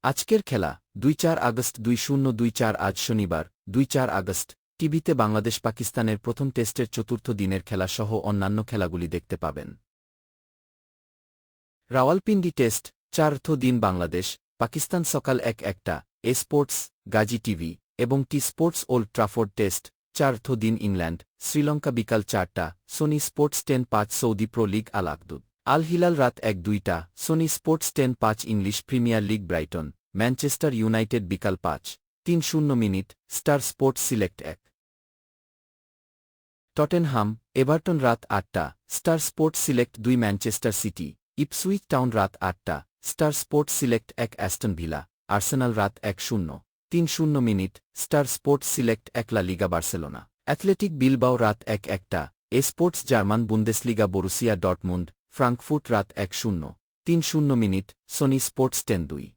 আজকের খেলা ২-৪ আগস্ট ২-০-২-৪ আজ শনিবার ২-৪ আগস্ট টিভিতে বাংলাদেশ পাকিস্তানের প্রথম টেস্টের চতুর্থ দিনের খেলা সহ অন্যান্য খেলাগুলি দেখতে পাবেন। রাওয়ালপিন্ডি টেস্ট চতুর্থ দিন বাংলাদেশ পাকিস্তান সকাল ১-১টা এ স্পোর্টস গাজী টিভি এবং T Sports Old Trafford test চতুর্থ দিন ইংল্যান্ড শ্রীলঙ্কা বিকাল ৪টা সোনি স্পোর্টস 10-৫ Saudi Pro League Al Akhdoud Al Hilal রাত ১-২টা সোনি স্পোর্টস 10-৫ English Premier League Brighton Manchester United বিকাল ৫:৩০ Star Sports Select ১ Tottenham Everton রাত ৮টা Star Sports Select ২ Manchester City Ipswich Town রাত ৮টা Star Sports Select ১ Aston Villa Arsenal রাত ১:৩০ Star Sports Select ১ La Liga Barcelona Athletic Bilbao রাত ১-১টা A Sports German Bundesliga Borussia Dortmund Frankfurt রাত ১:৩০ Sony sports 10-২